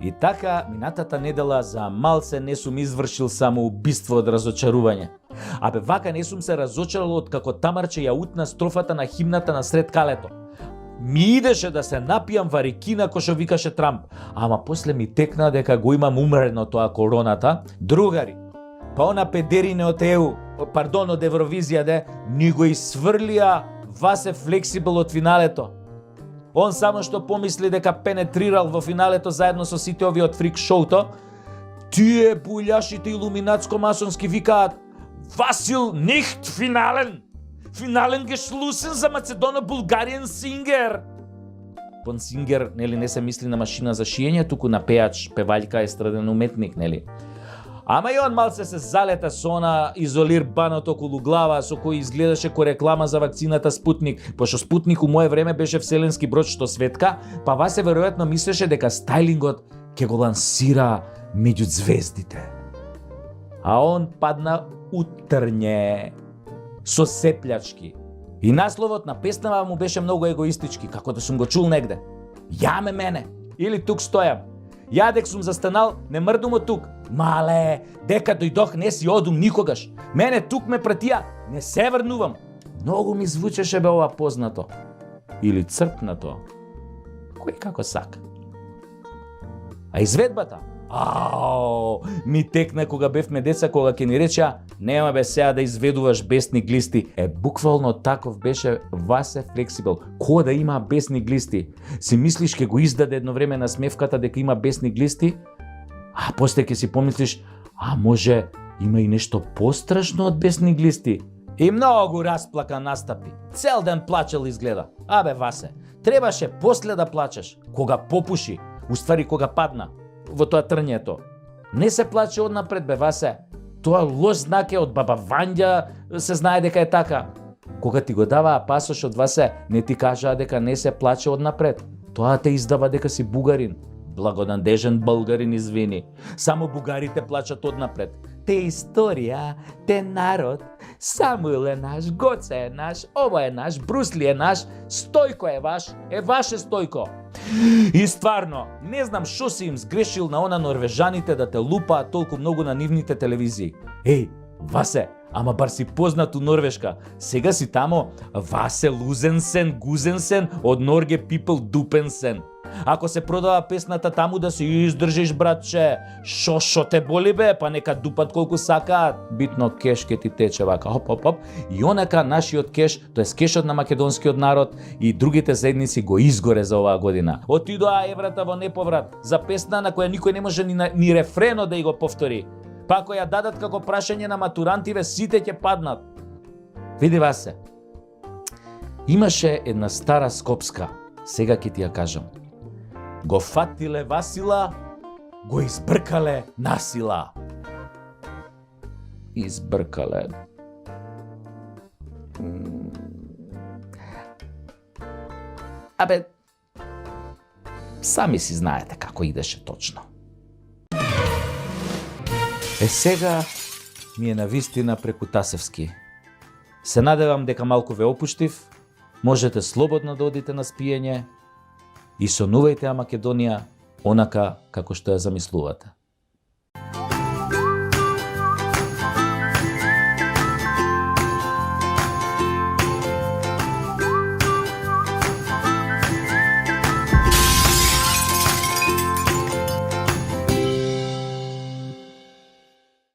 И така, минатата недела за малце не сум извршил самоубиство од разочарување. Абе, вака не сум се разочарал од како Тамарче ја утна строфата на химната на сред калето. Ми идеше да се напијам варикина кој што викаше Трамп, ама после ми текна дека го имам умрено тоа короната. Другари, па она педерине од од Евровизија ни го исфрлија Васе Флексибл од финалето. Он само што помисли дека пенетрирал во финалето заедно со сите овие од фрик шоуто, тие буљашите илуминатско-масонски викаат: Васил нихт финален! Финален гешлусен за Македоно-Булгариен сингер! Пон сингер, нели, не се мисли на машина за шиење, туку на пеач, певаљка, естраден уметник, нели? Ама и он малце се залета со она изолир банот околу глава со кој изгледаше ко реклама за вакцината Спутник, пошто Спутник у мое време беше вселенски брод што светка, па Васе веројатно мислеше дека стајлингот ќе го лансира меѓу звездите. А он падна утрње со сеплячки. И насловот на песнава му беше многу егоистички, како да сум го чул негде. Јаме мене, или тук стојам. Ја дек сум застанал, не мрдум од тук. Мале, дека дојдох не си одум никогаш. Мене тук ме пратија, не се врнувам. Многу ми звучеше бе ова познато. Или црпнато. Кој како сака. А изведбата? Ми текна кога бевме деца, кога ќе ни речеа: нема бе сега да изведуваш бесни глисти. Буквално таков беше Васе Флексибл. Ко да има бесни глисти? Си мислиш ке го издаде едно време на смевката дека има бесни глисти? А после ќе си помислиш: а може има и нешто пострашно од бесни глисти? И многу расплака настапи. Цел ден плачел изгледа. Абе Васе, требаше после да плачеш, кога попуши, уствари кога падна во тоа трњето. Не се плаче однапред бе Васе. Тоа лош знак е од баба Вања, се знае дека е така. Кога ти го даваа пасош од Васе, не ти кажаа дека не се плаче однапред. Тоа те издава дека си бугарин. Благонадежен българин, извини. Само бугарите плачат однапред. Те историја, те народ, Самуил е наш, Гоце е наш, ова е наш, Брусли е наш, Стојко е ваш, е ваше Стојко. И стварно, не знам шо си им сгрешил на она норвежаните да те лупаат толку многу на нивните телевизии. Еј, Васе, ама бар си познат у Норвешка. Сега си тамо Васе Лузенсен, Гузенсен, од Норге People Дупенсен. Ако се продава песната таму да се издржиш, братче, шо те боли бе, па нека дупат колку сакаат. Битно кеш ке ти тече вака, хоп. И онака нашиот кеш, тоест кешот на македонскиот народ и другите заедници го изгоре за оваа година. Отидоа еврата во неповрат за песна на која никој не може ни рефрено да ја го повтори. Па ако ја дадат како прашање на матурантиве, сите ќе паднат. Види Васе, имаше една стара скопска, сега ќе ти ја кажам. Го фатиле Васила, го избркале насила. Избркале. Абе, сами си знаете како идеше точно. Сега ми е навистина преку Тасевски. Се надевам дека малку ве опуштив, можете слободно да одите на спиење и сонувајте ја Македонија онака како што ја замислувате.